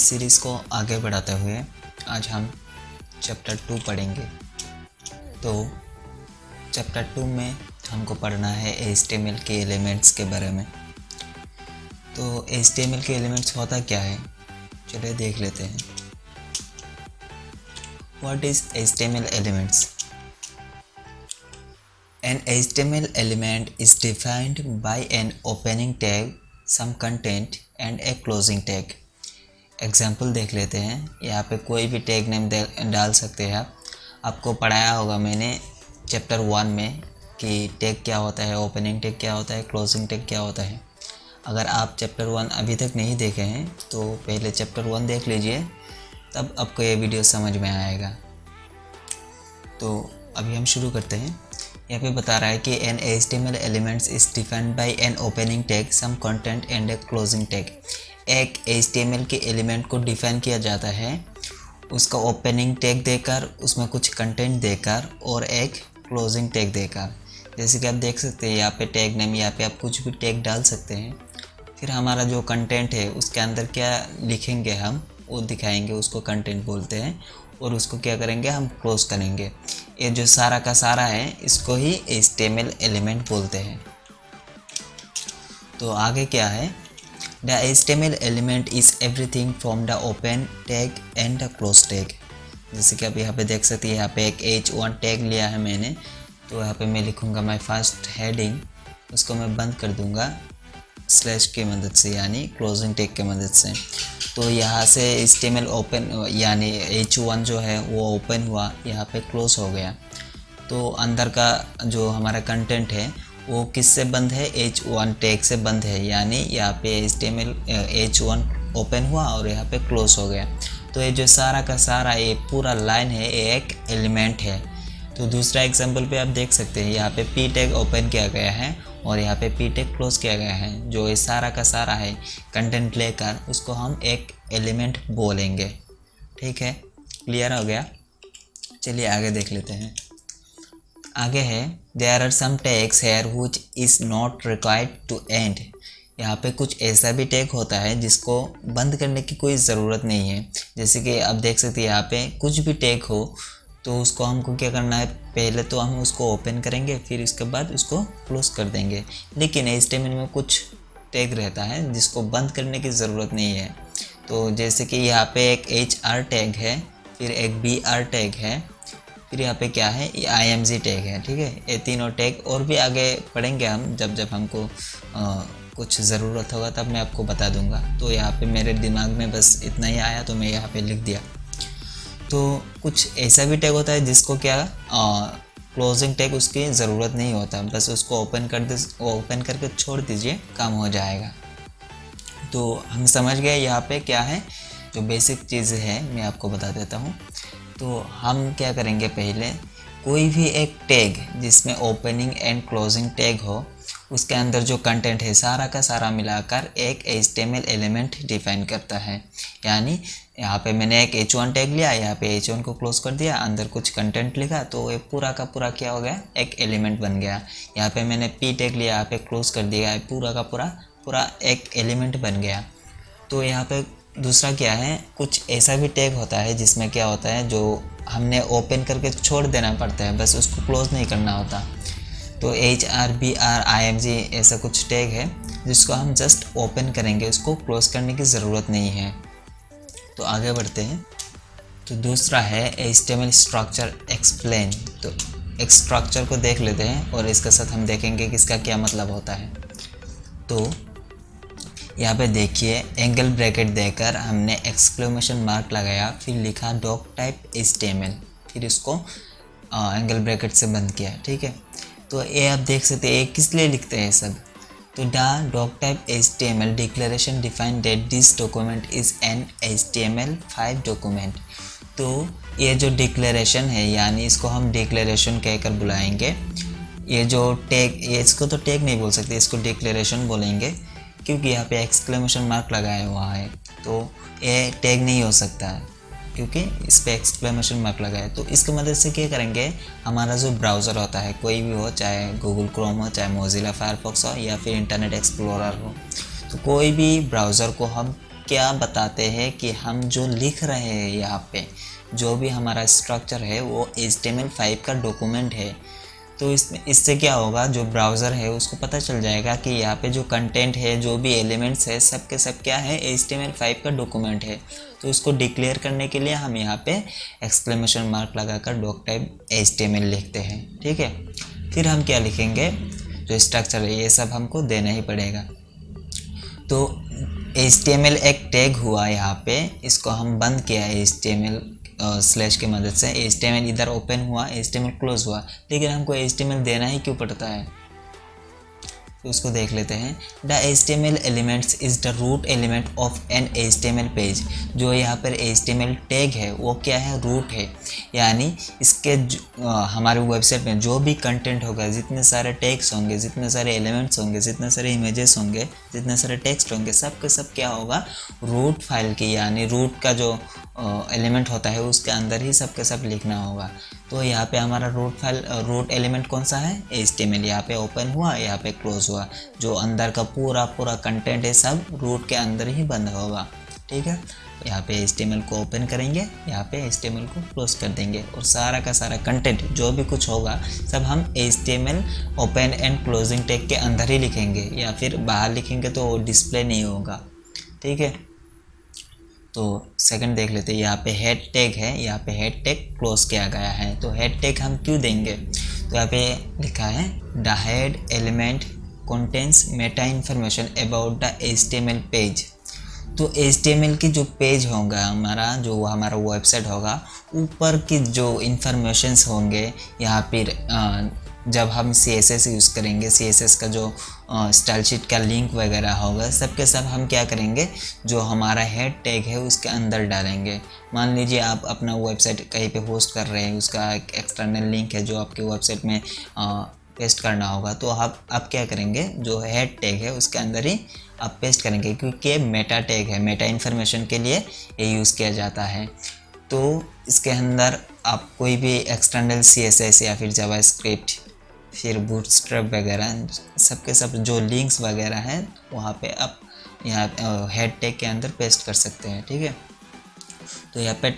Series को आगे बढ़ाते हुए आज हम चैप्टर 2 पढ़ेंगे। तो चैप्टर 2 में हमको पढ़ना है HTML के एलिमेंट्स के बारे में। तो HTML के एलिमेंट्स होता क्या है, चलिए देख लेते हैं। What is HTML elements? An HTML element is defined by an opening tag, some content and a closing tag. Example देख लेते हैं। यहाँ पे कोई भी टैग नेम डाल सकते हैं आप। आपको पढ़ाया होगा मैंने चैप्टर 1 में कि टैग क्या होता है, ओपनिंग टैग क्या होता है, क्लोजिंग टैग क्या होता है। अगर आप चैप्टर 1 अभी तक नहीं देखे हैं तो पहले चैप्टर 1 देख लीजिए, तब आपको ये वीडियो समझ में आएगा। तो अभी हम शुरू करते हैं। यहाँ पे बता रहा है कि an HTML elements is defined by an opening tag, some content and a closing tag. एक HTML के एलिमेंट को डिफाइन किया जाता है उसका ओपनिंग टैग देकर, उसमें कुछ कंटेंट देकर और एक क्लोजिंग टैग देकर। जैसे कि आप देख सकते हैं यहाँ पे टैग नेम, यहाँ पे आप कुछ भी टैग डाल सकते हैं। फिर हमारा जो कंटेंट है उसके अंदर क्या लिखेंगे हम वो दिखाएंगे, उसको कंटेंट बोलते हैं। और उसको क्या करेंगे, हम क्लोज करेंगे। ये जो सारा का सारा है इसको ही HTML एलिमेंट बोलते हैं। तो आगे क्या है, The HTML element is everything from the open tag and the close tag। जैसे कि आप यहाँ पे देख सकते हैं, यहाँ पे एक H1 टैग लिया है मैंने। तो यहाँ पे मैं लिखूँगा माई फर्स्ट हेडिंग, उसको मैं बंद कर दूँगा स्लैश की मदद से, यानी क्लोजिंग टैग की मदद से। तो यहाँ से HTML ओपन यानी H1 जो है वो ओपन हुआ, यहाँ पे क्लोज हो गया। तो अंदर का जो हमारा कंटेंट है वो किससे बंद है, H1 टैग से बंद है। यानी यहाँ पे HTML H1 ओपन हुआ और यहाँ पे क्लोज हो गया। तो ये जो सारा का सारा ये पूरा लाइन है, ये एक एलिमेंट है। तो दूसरा एग्जांपल पे आप देख सकते हैं, यहाँ पे P टैग ओपन किया गया है और यहाँ पे P टैग क्लोज किया गया है। जो ये सारा का सारा है कंटेंट लेकर, उसको हम एक एलिमेंट बोलेंगे। ठीक है, क्लियर हो गया। चलिए आगे देख लेते हैं। आगे है there are some tags here which is not required to end. यहाँ पे कुछ ऐसा भी टैग होता है जिसको बंद करने की कोई ज़रूरत नहीं है। जैसे कि आप देख सकते हैं यहाँ पे कुछ भी टैग हो तो उसको हमको क्या करना है, पहले तो हम उसको ओपन करेंगे, फिर उसके बाद उसको क्लोज कर देंगे। लेकिन HTML में कुछ टैग रहता है जिसको बंद करने की ज़रूरत नहीं है। तो जैसे कि यहाँ पे एक HR टैग है, फिर एक BR टैग है, फिर यहाँ पे क्या है, ये IMG टैग है। ठीक है, ये तीनों टैग और भी आगे पढ़ेंगे हम, जब हमको कुछ ज़रूरत होगा तब मैं आपको बता दूंगा। तो यहाँ पे मेरे दिमाग में बस इतना ही आया तो मैं यहाँ पे लिख दिया। तो कुछ ऐसा भी टैग होता है जिसको क्या क्लोजिंग टैग उसकी ज़रूरत नहीं होता, बस उसको ओपन करके छोड़ दीजिए, काम हो जाएगा। तो हम समझ गए यहाँ पे क्या है, जो बेसिक चीज़ है मैं आपको बता देता हूँ। तो हम क्या करेंगे, पहले कोई भी एक टैग जिसमें ओपनिंग एंड क्लोजिंग टैग हो, उसके अंदर जो कंटेंट है सारा का सारा मिलाकर एक HTML एलिमेंट डिफाइन करता है। यानी यहाँ पे मैंने एक H1 टैग लिया, यहाँ पे H1 को क्लोज कर दिया, अंदर कुछ कंटेंट लिखा, तो ये पूरा का पूरा क्या हो गया, एक एलिमेंट बन गया। यहाँ पे मैंने P टैग लिया, यहाँ पे क्लोज कर दिया, पूरा का पूरा एक एलिमेंट बन गया। तो यहाँ पे दूसरा क्या है, कुछ ऐसा भी टैग होता है जिसमें क्या होता है, जो हमने ओपन करके छोड़ देना पड़ता है, बस उसको क्लोज नहीं करना होता। तो HR BR IMG ऐसा कुछ टैग है जिसको हम जस्ट ओपन करेंगे, उसको क्लोज करने की ज़रूरत नहीं है। तो आगे बढ़ते हैं। तो दूसरा है HTML स्ट्रक्चर एक्सप्लेन। तो एक स्ट्रक्चर को देख लेते हैं और इसके साथ हम देखेंगे कि इसका क्या मतलब होता है। तो यहाँ पे देखिए, एंगल ब्रैकेट देकर हमने एक्सक्लेमेशन मार्क लगाया, फिर लिखा डॉक टाइप HTML, फिर इसको एंगल ब्रैकेट से बंद किया। ठीक है, तो ये आप देख सकते हैं किस लिए लिखते हैं सब। तो the doctype HTML declaration define that this document is an HTML5 document. तो ये जो डिक्लेरेशन है, यानी इसको हम डिक्लेरेशन कहकर बुलाएंगे। ये जो टैग, ये इसको तो टैग नहीं बोल सकते, इसको डिक्लेरेशन बोलेंगे, क्योंकि यहाँ पे एक्सक्लेमेशन मार्क लगाया हुआ है। तो ये टैग नहीं हो सकता क्योंकि इस पे एक्सक्लेमेशन मार्क लगा है। तो इसकी मदद से क्या करेंगे, हमारा जो ब्राउज़र होता है, कोई भी हो, चाहे गूगल क्रोम हो, चाहे मोजिला फायरफॉक्स हो या फिर इंटरनेट एक्सप्लोरर हो, तो कोई भी ब्राउज़र को हम क्या बताते हैं कि हम जो लिख रहे हैं यहाँ पे जो भी हमारा स्ट्रक्चर है वो HTML5 का डॉक्यूमेंट है। तो इससे क्या होगा, जो ब्राउज़र है उसको पता चल जाएगा कि यहाँ पे जो कंटेंट है, जो भी एलिमेंट्स है, सब के सब क्या है, HTML5 का डॉक्यूमेंट है। तो इसको डिक्लेयर करने के लिए हम यहाँ पे एक्सक्लेमेशन मार्क लगाकर डॉक टाइप HTML लिखते हैं। ठीक है, फिर हम क्या लिखेंगे, जो स्ट्रक्चर है ये सब हमको देना ही पड़ेगा। तो HTML एक टैग हुआ यहाँ पे, इसको हम बंद किया है HTML स्लैश की मदद से। HTML इधर ओपन हुआ, HTML क्लोज हुआ, लेकिन हमको HTML देना ही क्यों पड़ता है, तो उसको देख लेते हैं। The HTML elements is the root element of an HTML page. जो यहाँ पर HTML टैग है वो क्या है, रूट है। यानी इसके हमारे वेबसाइट में जो भी कंटेंट होगा, जितने सारे टैग्स होंगे, जितने सारे एलिमेंट्स होंगे, जितने सारे इमेजेस होंगे, जितने सारे टेक्स्ट होंगे, सब के सब क्या होगा, रूट फाइल की, यानी रूट का जो एलिमेंट होता है उसके अंदर ही सब के सब लिखना होगा। तो यहाँ पे हमारा रूट एलिमेंट कौन सा है, HTML। यहाँ पे ओपन हुआ, यहाँ पे क्लोज हुआ, जो अंदर का पूरा कंटेंट है सब रूट के अंदर ही बंद होगा। ठीक है, यहाँ पे HTML को ओपन करेंगे, यहाँ पे HTML को क्लोज कर देंगे, और सारा का सारा कंटेंट जो भी कुछ होगा सब हम HTML open and closing tag के अंदर ही लिखेंगे, या फिर बाहर लिखेंगे तो डिस्प्ले नहीं होगा। ठीक है, तो सेकंड देख लेते हैं। यहाँ पे हेड टैग है, यहाँ पे हेड टैग क्लोज किया गया है। तो हेड टैग हम क्यों देंगे, तो यहाँ पे लिखा है the head element contains Meta information about the HTML page. तो HTML की जो पेज होगा हमारा, जो हमारा वेबसाइट होगा, ऊपर की जो इन्फॉर्मेशंस होंगे, यहाँ पर जब हम CSS यूज़ करेंगे, CSS का जो स्टाइल शीट का लिंक वगैरह होगा, सब के सब हम क्या करेंगे, जो हमारा हेड टैग है उसके अंदर डालेंगे। मान लीजिए आप अपना वेबसाइट कहीं पे होस्ट कर रहे हैं, उसका एक एक्सटर्नल लिंक है जो आपकी वेबसाइट में पेस्ट करना होगा, तो आप क्या करेंगे, जो हेड टैग है उसके अंदर ही आप पेस्ट करेंगे, क्योंकि मेटा टैग है, मेटा इन्फॉर्मेशन के लिए ये यूज़ किया जाता है। तो इसके अंदर आप कोई भी एक्सटर्नल CSS या फिर जावास्क्रिप्ट, फिर बूटस्ट्रैप वगैरह, सब के सब जो लिंक्स वगैरह हैं वहाँ पे आप यहाँ हेड टैग के अंदर पेस्ट कर सकते हैं। ठीक है, तो यहाँ पे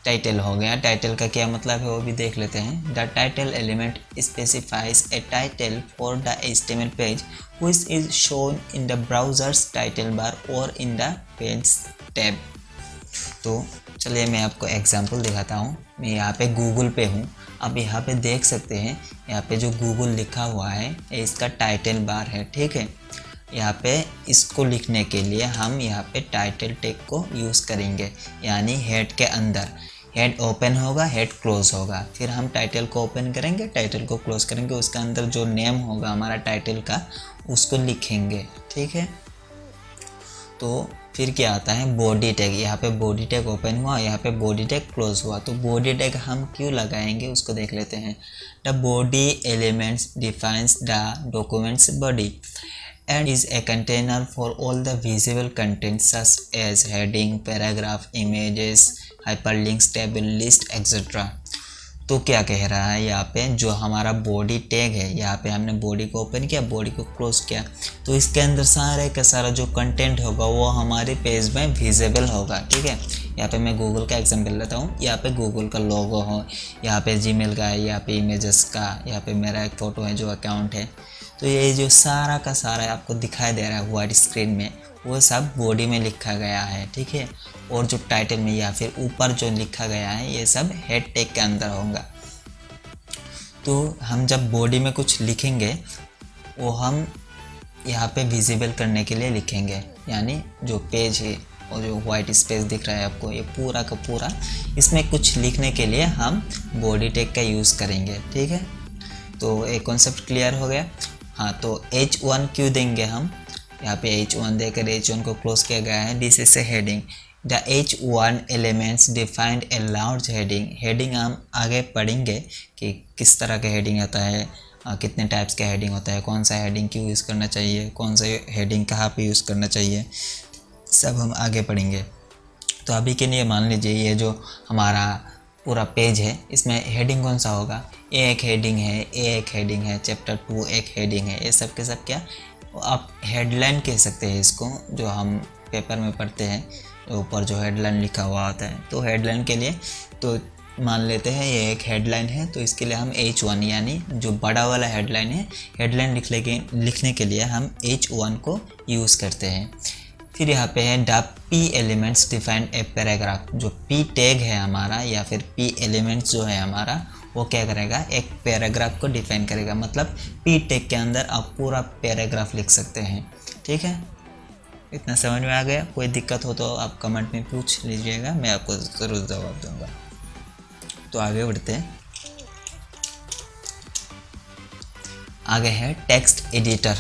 टाइटल हो गया। टाइटल का क्या मतलब है वो भी देख लेते हैं। The title element specifies A title for the HTML page which is shown in the browsers title bar और इन द पेज टैब। तो चलिए मैं आपको एग्जांपल दिखाता हूँ। मैं यहाँ पे गूगल पे हूँ, आप यहाँ पे देख सकते हैं, यहाँ पे जो गूगल लिखा हुआ है ये इसका टाइटल बार है। ठीक है, यहाँ पे इसको लिखने के लिए हम यहाँ पे टाइटल टैग को यूज़ करेंगे, यानी हेड के अंदर हेड ओपन होगा, हेड क्लोज होगा, फिर हम टाइटल को ओपन करेंगे, टाइटल को क्लोज करेंगे, उसके अंदर जो नेम होगा हमारा टाइटल का उसको लिखेंगे। ठीक है, तो फिर क्या आता है, बॉडी टैग। यहाँ पे बॉडी टैग ओपन हुआ, यहाँ पे बॉडी टैग क्लोज हुआ। तो बॉडी टैग हम क्यों लगाएंगे उसको देख लेते हैं। The body elements defines the documents body and is a container for all the visible contents such as heading, paragraph, images, hyperlinks, table, list, etc. तो क्या कह रहा है यहाँ पे, जो हमारा बॉडी टैग है, यहाँ पे हमने बॉडी को ओपन किया, बॉडी को क्लोज किया, तो इसके अंदर सारे का सारा जो कंटेंट होगा वो हमारे पेज में विजिबल होगा। ठीक है, यहाँ पे मैं गूगल का एग्जांपल लेता हूँ। यहाँ पे गूगल का लोगो हो, यहाँ पे जीमेल का है, यहाँ पे इमेजेस का, यहाँ पे मेरा एक फ़ोटो है जो अकाउंट है। तो ये जो सारा का सारा आपको दिखाई दे रहा है वाइट स्क्रीन में, वो सब बॉडी में लिखा गया है। ठीक है, और जो टाइटल में या फिर ऊपर जो लिखा गया है ये सब हेड टैग के अंदर होगा। तो हम जब बॉडी में कुछ लिखेंगे वो हम यहाँ पे विजिबल करने के लिए लिखेंगे, यानी जो पेज है और जो वाइट स्पेस दिख रहा है आपको, ये पूरा का पूरा, इसमें कुछ लिखने के लिए हम बॉडी टैग का यूज़ करेंगे। ठीक है, तो एक कॉन्सेप्ट क्लियर हो गया। हाँ, तो H1 क्यों देंगे हम, यहाँ पे H1 देकर H1 को क्लोज किया गया है। This is a heading. The H1 elements defined a large heading. Heading हम आगे पढ़ेंगे कि किस तरह का हेडिंग आता है, कितने टाइप्स का हेडिंग होता है, कौन सा हेडिंग क्यों यूज़ करना चाहिए, कौन सा हेडिंग कहाँ पे यूज़ करना चाहिए, सब हम आगे पढ़ेंगे। तो अभी के लिए मान लीजिए ये जो हमारा पूरा पेज है, इसमें हेडिंग कौन सा होगा, ए एक हेडिंग है, ए एक हेडिंग है, चैप्टर 2 एक हेडिंग है, ये सब के सब क्या आप हेडलाइन कह सकते हैं इसको, जो हम पेपर में पढ़ते हैं ऊपर जो हेडलाइन लिखा हुआ होता है, तो हेडलाइन के लिए तो मान लेते हैं ये एक हेडलाइन है, तो इसके लिए हम H1 यानी जो बड़ा वाला हेडलाइन है, हेडलाइन लिखने के लिए हम H1 को यूज़ करते हैं। फिर यहाँ पे है the P elements define a paragraph. जो P टैग है हमारा या फिर P एलिमेंट्स जो है हमारा, वो क्या करेगा, एक पैराग्राफ को डिफाइन करेगा। मतलब P टैग के अंदर आप पूरा पैराग्राफ लिख सकते हैं। ठीक है, इतना समझ में आ गया? कोई दिक्कत हो तो आप कमेंट में पूछ लीजिएगा, मैं आपको ज़रूर जवाब दूंगा। तो आगे बढ़ते हैं। आगे है टेक्स्ट एडिटर।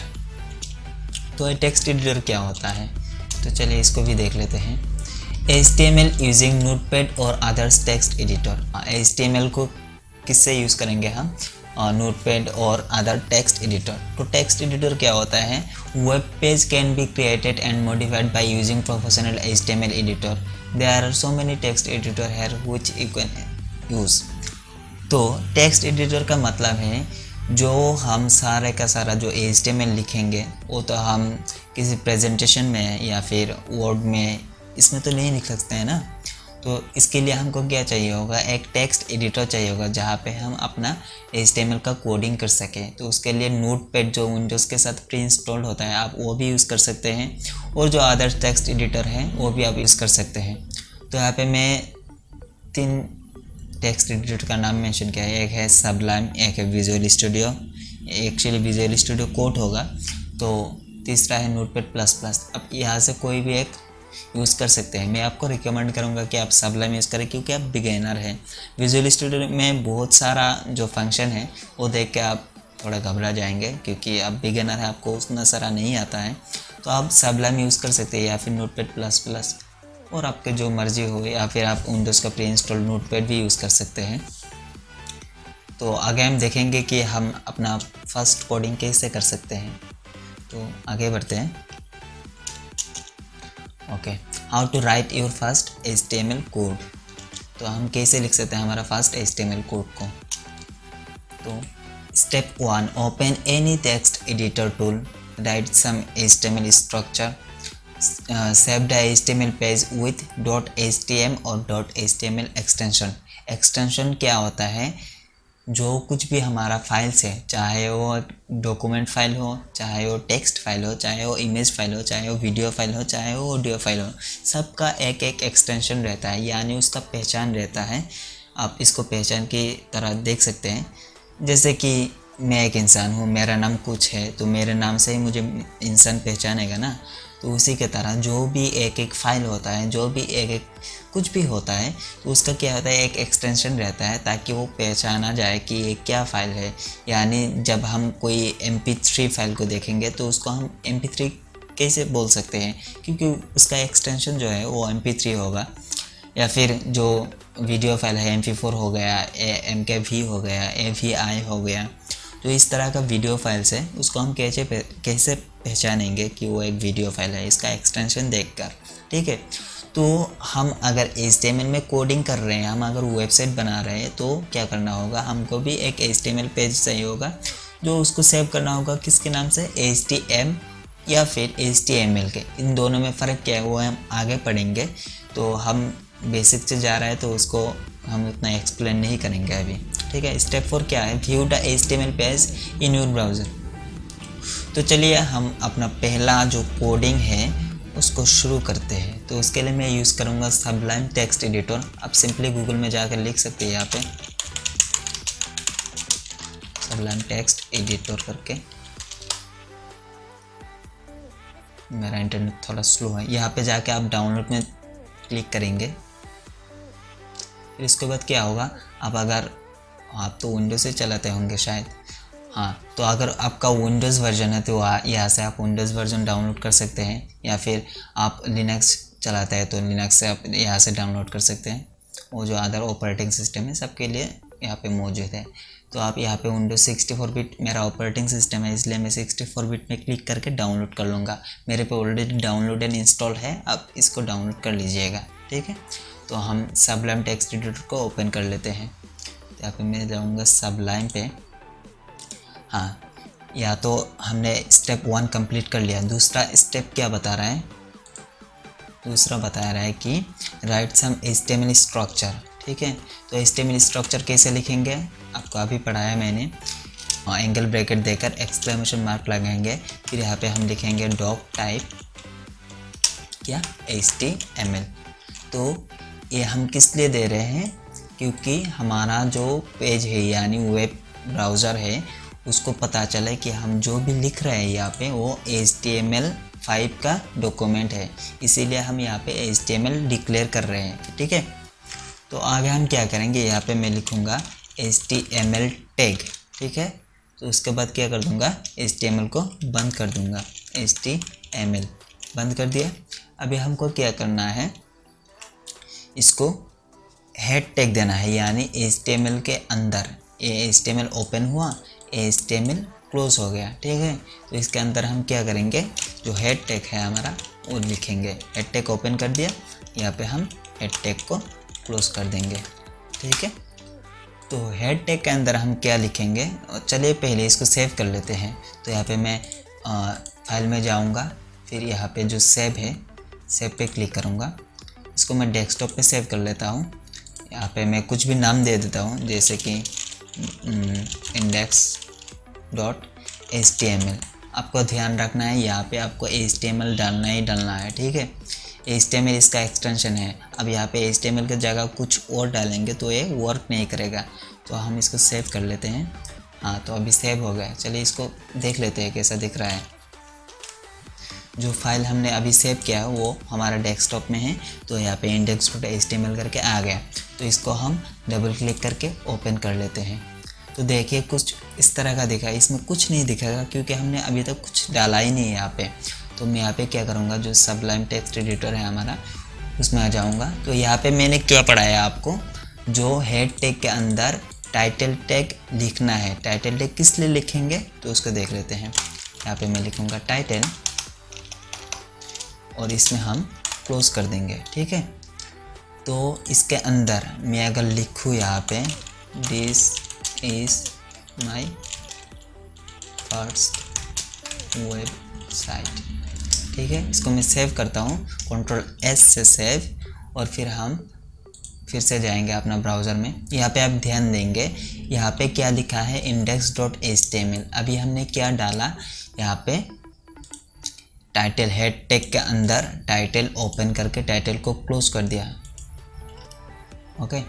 तो ये टेक्स्ट एडिटर क्या होता है, तो चलिए इसको भी देख लेते हैं। HTML यूजिंग नोटपैड और अदर्स टेक्स्ट एडिटर। HTML को किससे यूज़ करेंगे हम, नोटपैड और अदर टेक्स्ट एडिटर। तो टेक्स्ट एडिटर क्या होता है, web page can be created and modified by using professional HTML editor. There are so many text editor here which you can use. तो टेक्स्ट एडिटर का मतलब है जो हम सारे का सारा जो HTML लिखेंगे वो तो हम किसी प्रेजेंटेशन में या फिर वर्ड में इसमें तो नहीं लिख सकते हैं ना। तो इसके लिए हमको क्या चाहिए होगा, एक टेक्स्ट एडिटर चाहिए होगा जहाँ पे हम अपना HTML का कोडिंग कर सकें। तो उसके लिए नोटपैड जो विंडोज़ के साथ प्री इंस्टॉल्ड होता है, आप वो भी यूज़ कर सकते हैं, और जो अदर टेक्स्ट एडिटर हैं वो भी आप यूज़ कर सकते हैं। तो यहाँ पे मैं 3 टेक्स्ट एडिटर का नाम मेंशन किया है। एक है सबलाइम, एक है visual studio, actually visual studio code होगा, तो तीसरा है नोटपैड प्लस प्लस। अब यहाँ से कोई भी एक यूज़ कर सकते हैं। मैं आपको रिकमेंड करूँगा कि आप सबलाइम यूज़ करें, क्योंकि आप बिगिनर हैं। विजुअल स्टूडियो में बहुत सारा जो फंक्शन है वो देख के आप थोड़ा घबरा जाएंगे, क्योंकि आप बिगिनर हैं, आपको उतना सारा नहीं आता है। तो आप सबलाइम यूज़ कर सकते हैं या फिर नोटपैड प्लस प्लस, और आपके जो मर्जी हो, या फिर आप विंडोज़ का प्री इंस्टॉल नोटपैड भी यूज़ कर सकते हैं। तो आगे हम देखेंगे कि हम अपना फर्स्ट कोडिंग कैसे कर सकते हैं। तो आगे बढ़ते हैं। Okay, how to write your first HTML code. तो हम कैसे लिख सकते हैं हमारा फर्स्ट HTML कोड को। तो step 1, open any text editor tool, write some HTML structure, save the HTML page with .htm और .html एक्सटेंशन। एक्सटेंशन क्या होता है, जो कुछ भी हमारा फाइल्स है, चाहे वो डॉक्यूमेंट फाइल हो, चाहे वो टेक्स्ट फाइल हो, चाहे वो इमेज फाइल हो, चाहे वो वीडियो फाइल हो, चाहे वो ऑडियो फाइल हो, सबका एक एक एक्सटेंशन रहता है, यानी उसका पहचान रहता है। आप इसको पहचान की तरह देख सकते हैं। जैसे कि मैं एक इंसान हूँ, मेरा नाम कुछ है, तो मेरे नाम से ही मुझे इंसान पहचानेगा ना। तो उसी के तरह जो भी एक एक फाइल होता है, जो भी एक एक कुछ भी होता है, तो उसका क्या होता है, एक एक्सटेंशन रहता है, ताकि वो पहचाना जाए कि ये क्या फ़ाइल है। यानी जब हम कोई MP3 फाइल को देखेंगे तो उसको हम MP3 कैसे बोल सकते हैं, क्योंकि उसका एक्सटेंशन जो है वो MP3 होगा। या फिर जो वीडियो फाइल है MP4 हो गया, MKV हो गया, AVI हो गया। तो इस तरह का वीडियो फाइल्स है, उसको हम कैसे पहचानेंगे कि वो एक वीडियो फाइल है, इसका एक्सटेंशन देखकर। ठीक है, तो हम अगर HTML में कोडिंग कर रहे हैं, हम अगर वेबसाइट बना रहे हैं, तो क्या करना होगा, हमको भी एक HTML पेज चाहिए होगा, जो उसको सेव करना होगा किसके नाम से, HTML या फिर HTML के। इन दोनों में फ़र्क क्या है वो हम आगे पढ़ेंगे। तो हम बेसिक से जा रहे हैं, तो उसको हम उतना एक्सप्लेन नहीं करेंगे अभी। ठीक है, स्टेप 4 क्या है, view the HTML page in your browser. तो चलिए हम अपना पहला जो कोडिंग है उसको शुरू करते हैं। तो उसके लिए मैं यूज़ करूँगा सबलाइम टेक्स्ट एडिटर। आप सिंपली गूगल में जाकर लिख सकते हैं यहाँ पे सबलाइम टेक्स्ट एडिटर करके। मेरा इंटरनेट थोड़ा स्लो है। यहाँ पे जाके आप डाउनलोड में क्लिक करेंगे। फिर इसके बाद क्या होगा, आप तो विंडोज़ से चलाते होंगे शायद, हाँ, तो अगर आपका विंडोज़ वर्जन है तो यहाँ से आप विंडोज़ वर्जन डाउनलोड कर सकते हैं, या फिर आप लिनक्स चलाते हैं तो लिनक्स से आप यहाँ से डाउनलोड कर सकते हैं। वो जो अदर ऑपरेटिंग सिस्टम है सबके लिए यहाँ पे मौजूद है। तो आप यहाँ पे विंडोज़ 64 बिट मेरा ऑपरेटिंग सिस्टम है, इसलिए मैं 64 बिट में क्लिक करके डाउनलोड कर लूँगा। मेरे पे ऑलरेडी डाउनलोड एंड इंस्टॉल है, आप इसको डाउनलोड कर लीजिएगा। ठीक है, तो हम सबलाइम टेक्स्ट एडिटर को ओपन कर लेते हैं। तो यहाँ पे मैं जाऊँगा सबलाइम पे। हाँ, या तो हमने स्टेप 1 कंप्लीट कर लिया। दूसरा स्टेप क्या बता रहा है, दूसरा बता रहा है कि राइट सम HTML स्ट्रक्चर। ठीक है, तो HTML स्ट्रक्चर कैसे लिखेंगे आपको अभी पढ़ाया मैंने। एंगल ब्रैकेट देकर एक्सक्लेमेशन मार्क लगाएंगे, फिर यहाँ पे हम लिखेंगे डॉक टाइप क्या HTML। तो ये हम किस लिए दे रहे हैं, क्योंकि हमारा जो पेज है यानी वेब ब्राउज़र है उसको पता चले कि हम जो भी लिख रहे हैं यहाँ पे वो HTML5 का डॉक्यूमेंट है, इसीलिए हम यहाँ पे HTML डिक्लेयर कर रहे हैं। ठीक है, तो आगे हम क्या करेंगे, यहाँ पे मैं लिखूँगा HTML टैग। ठीक है, तो उसके बाद क्या कर दूँगा, HTML को बंद कर दूँगा। HTML बंद कर दिया। अभी हमको क्या करना है, इसको हेड टैग देना है, यानी HTML के अंदर ये HTML ओपन हुआ, HTML क्लोज हो गया। ठीक है, तो इसके अंदर हम क्या करेंगे, जो हेड टैग है हमारा वो लिखेंगे। हेड टैग ओपन कर दिया, यहाँ पे हम हेड टैग को क्लोज कर देंगे। ठीक है, तो हेड टैग के अंदर हम क्या लिखेंगे, चलिए पहले इसको सेव कर लेते हैं। तो यहाँ पे मैं फाइल में जाऊँगा, फिर यहाँ पे जो सेव है सेव पे क्लिक करूँगा। इसको मैं डेस्कटॉप पे सेव कर लेता हूँ। यहाँ पे मैं कुछ भी नाम दे देता हूँ, जैसे कि index.html। आपको ध्यान रखना है यहाँ पे आपको HTML डालना ही डालना है। ठीक है, HTML इसका एक्सटेंशन है। अब यहाँ पे HTML की जगह कुछ और डालेंगे तो ये वर्क नहीं करेगा, तो हम इसको सेव कर लेते हैं। हाँ, तो अभी सेव हो गया। चलिए इसको देख लेते हैं कैसा दिख रहा है। जो फाइल हमने अभी सेव किया है वो हमारा डेस्कटॉप में है, तो यहाँ पे index.html करके आ गया। तो इसको हम डबल क्लिक करके ओपन कर लेते हैं। तो देखिए कुछ इस तरह का दिखा है, इसमें कुछ नहीं दिखेगा क्योंकि हमने अभी तक कुछ डाला ही नहीं है यहाँ पे। तो मैं यहाँ पे क्या करूँगा, जो सबलाइम टेक्स्ट एडिटर है हमारा उसमें आ जाऊँगा। तो यहाँ पे मैंने क्या पढ़ाया आपको, जो हेड टैग के अंदर टाइटल टैग लिखना है। टाइटल टैग किस लिए लिखेंगे तो उसको देख लेते हैं। यहाँ पे मैं लिखूँगा टाइटल और इसमें हम क्लोज कर देंगे। ठीक है, तो इसके अंदर मैं अगर लिखूँ यहाँ पे this is my first website. ठीक है, इसको मैं सेव करता हूँ, Ctrl+S से सेव, और फिर हम फिर से जाएंगे अपना ब्राउज़र में। यहाँ पे आप ध्यान देंगे यहाँ पे क्या लिखा है, index.html। अभी हमने क्या डाला, यहाँ पे टाइटल हेड टैग के अंदर टाइटल ओपन करके टाइटल को क्लोज कर दिया। ओके,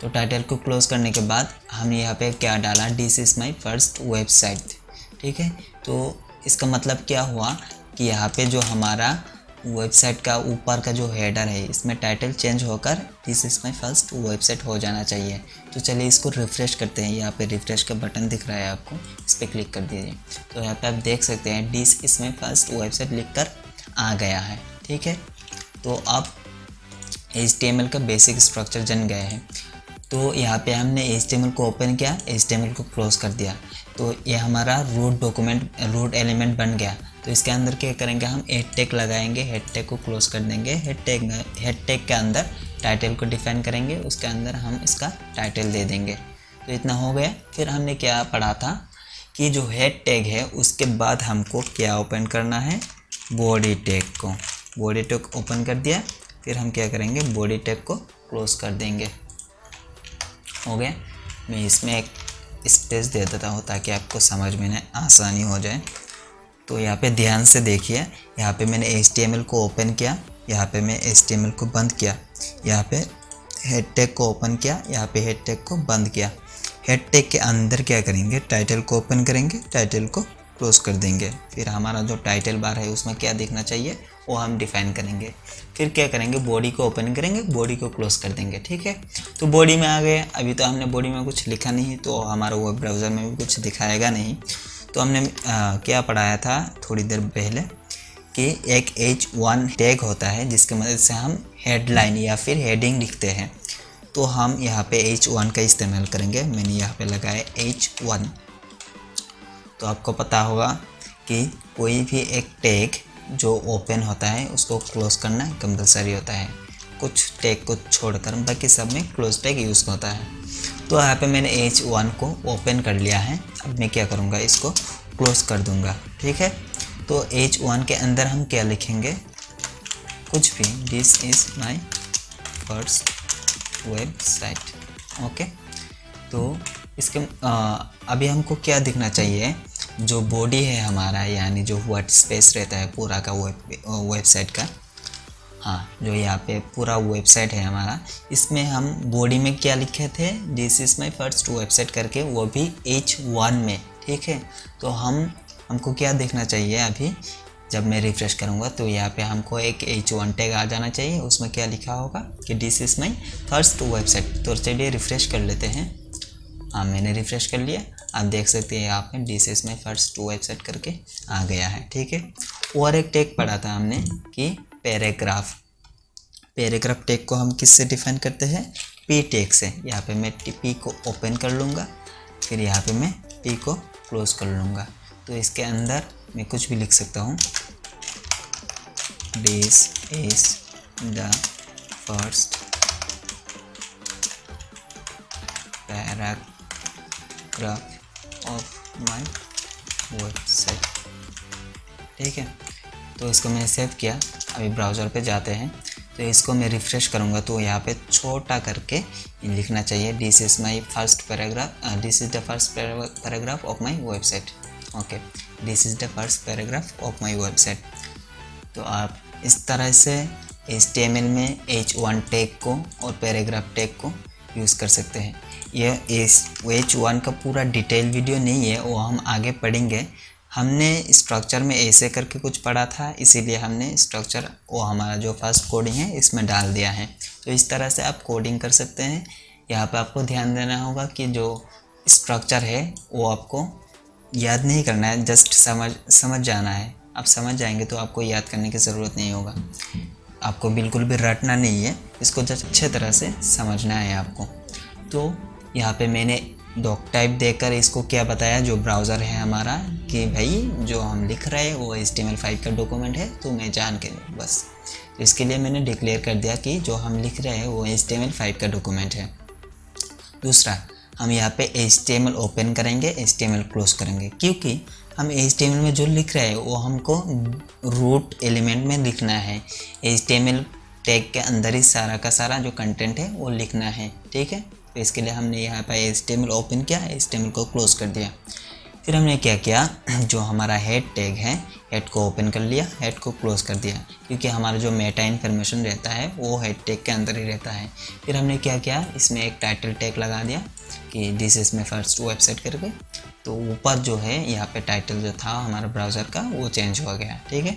तो टाइटल को क्लोज करने के बाद हम यहाँ पे क्या डाला, this is my first website. ठीक है, तो इसका मतलब क्या हुआ कि यहाँ पे जो हमारा वेबसाइट का ऊपर का जो हेडर है इसमें टाइटल चेंज होकर this is my first website हो जाना चाहिए। तो चलिए इसको रिफ़्रेश करते हैं। यहाँ पे रिफ़्रेश का बटन दिख रहा है आपको, इस पर क्लिक कर दीजिए। तो यहाँ पे आप देख सकते हैं this is my first website लिखकर आ गया है। ठीक है, तो अब HTML का बेसिक स्ट्रक्चर जान गए हैं। तो यहाँ पे हमने HTML को ओपन किया, HTML को क्लोज कर दिया, तो ये हमारा रूट डॉक्यूमेंट रूट एलिमेंट बन गया। तो इसके अंदर क्या करेंगे, हम हेड टैग लगाएंगे, हेड टैग को क्लोज कर देंगे। हेड टैग के अंदर टाइटल को डिफाइन करेंगे, उसके अंदर हम इसका टाइटल दे देंगे। तो इतना हो गया। फिर हमने क्या पढ़ा था कि जो हेड टैग है उसके बाद हमको क्या ओपन करना है, बॉडी टैग को। बॉडी टैग ओपन कर दिया, फिर हम क्या करेंगे, बॉडी टैग को क्लोज कर देंगे। हो गया। मैं इसमें एक स्पेस दे देता हूँ ताकि आपको समझ में आसानी हो जाए। तो यहाँ पे ध्यान से देखिए, यहाँ पे मैंने HTML को ओपन किया, यहाँ पे मैं HTML को बंद किया, यहाँ पे हेड टैग को ओपन किया, यहाँ पे हेड टैग को बंद किया। हेड टैग के अंदर क्या करेंगे, टाइटल को ओपन करेंगे, टाइटल को क्लोज कर देंगे। फिर हमारा जो टाइटल बार है उसमें क्या दिखना चाहिए वो हम डिफाइन करेंगे। फिर क्या करेंगे, बॉडी को ओपन करेंगे, बॉडी को क्लोज कर देंगे। ठीक है, तो बॉडी में आ गए। अभी तो हमने बॉडी में कुछ लिखा नहीं, तो हमारा वेब ब्राउज़र में भी कुछ दिखाएगा नहीं। तो हमने क्या पढ़ाया था थोड़ी देर पहले कि एक H1 टैग होता है जिसकी मदद से हम हेडलाइन या फिर हेडिंग लिखते हैं। तो हम यहाँ पे H1 का इस्तेमाल करेंगे। मैंने यहाँ पे लगाया H1। तो आपको पता होगा कि कोई भी एक टैग जो ओपन होता है उसको क्लोज करना कंपलसरी होता है, कुछ टैग को छोड़कर बाकी सब में क्लोज टैग यूज़ होता है। तो यहाँ पे मैंने H1 को ओपन कर लिया है। अब मैं क्या करूँगा, इसको क्लोज कर दूँगा। ठीक है, तो H1 के अंदर हम क्या लिखेंगे, कुछ भी, this is my first website. Okay, तो इसके अभी हमको क्या दिखना चाहिए, जो बॉडी है हमारा, यानी जो व्हाइट स्पेस रहता है पूरा का वेबसाइट का, हाँ, जो यहाँ पे पूरा वेबसाइट है हमारा, इसमें हम बॉडी में क्या लिखे थे, this is my first website करके, वो भी H1 में, ठीक है। तो हमको क्या देखना चाहिए अभी, जब मैं रिफ़्रेश करूँगा तो यहाँ पे हमको एक H1 टैग आ जाना चाहिए, उसमें क्या लिखा होगा कि this is my first website. तो चलिए रिफ़्रेश कर लेते हैं। हाँ, मैंने रिफ़्रेश कर लिया, आप देख सकते हैं यहाँ पे this is my first website करके आ गया है, ठीक है। और एक टैग पढ़ा था हमने कि पैराग्राफ टैग को हम किससे डिफाइन करते हैं, P टैग से। यहाँ पे मैं P को ओपन कर लूँगा, फिर यहाँ पे मैं P को क्लोज कर लूँगा। तो इसके अंदर मैं कुछ भी लिख सकता हूँ, this is the first paragraph of my website, ठीक है। तो इसको मैंने सेव किया, अभी ब्राउज़र पे जाते हैं, तो इसको मैं रिफ़्रेश करूँगा तो यहाँ पे छोटा करके लिखना चाहिए, this is my first paragraph, this is the first paragraph of my website. Okay, this is the first paragraph of my website. तो आप इस तरह से HTML में H1 टैग को और पैराग्राफ टैग को यूज़ कर सकते हैं। यह H1 का पूरा डिटेल वीडियो नहीं है, वो हम आगे पढ़ेंगे। हमने स्ट्रक्चर में ऐसे करके कुछ पढ़ा था, इसीलिए हमने स्ट्रक्चर वो हमारा जो फर्स्ट कोडिंग है इसमें डाल दिया है। तो इस तरह से आप कोडिंग कर सकते हैं। यहाँ पे आपको ध्यान देना होगा कि जो स्ट्रक्चर है वो आपको याद नहीं करना है, जस्ट समझ जाना है। आप समझ जाएंगे तो आपको याद करने की ज़रूरत नहीं होगा, आपको बिल्कुल भी रटना नहीं है, इसको जस्ट अच्छे तरह से समझना है आपको। तो यहाँ पे मैंने डॉक टाइप देकर इसको क्या बताया, जो ब्राउज़र है हमारा, कि भाई जो हम लिख रहे हैं वो HTML5 का डॉक्यूमेंट है, तो मैं जान के बस। तो इसके लिए मैंने डिक्लेयर कर दिया कि जो हम लिख रहे हैं वो HTML5 का डॉक्यूमेंट है। दूसरा, हम यहाँ पे HTML ओपन करेंगे, HTML क्लोज करेंगे, क्योंकि हम HTML में जो लिख रहे हैं वो हमको रूट एलिमेंट में लिखना है। HTML टैग के अंदर ही सारा का सारा जो कंटेंट है वो लिखना है, ठीक है। तो इसके लिए हमने यहाँ पर HTML ओपन किया, HTML को क्लोज कर दिया। फिर हमने क्या किया, जो हमारा हेड टैग है, हेड को ओपन कर लिया, हेड को क्लोज कर दिया, क्योंकि हमारा जो मेटा इन्फॉर्मेशन रहता है वो हेड टैग के अंदर ही रहता है। फिर हमने क्या किया, इसमें एक टाइटल टैग लगा दिया कि this is my first website करके। तो ऊपर जो है यहाँ पे टाइटल जो था हमारा ब्राउज़र का वो चेंज हो गया, ठीक है।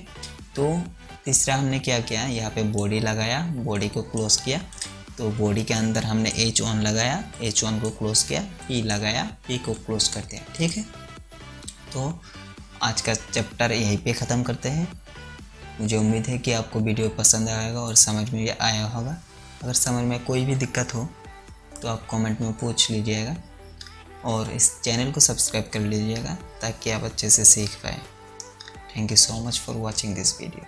तो तीसरा हमने क्या किया, यहाँ पे बॉडी लगाया, बॉडी को क्लोज किया। तो बॉडी के अंदर हमने H1 लगाया, H1 को क्लोज किया, P लगाया, P को क्लोज कर दिया, ठीक है। तो आज का चैप्टर यहीं पे ख़त्म करते हैं। मुझे उम्मीद है कि आपको वीडियो पसंद आएगा और समझ में भी आया होगा। अगर समझ में कोई भी दिक्कत हो तो आप कमेंट में पूछ लीजिएगा, और इस चैनल को सब्सक्राइब कर लीजिएगा ताकि आप अच्छे से सीख पाएँ। Thank you so much for watching this video.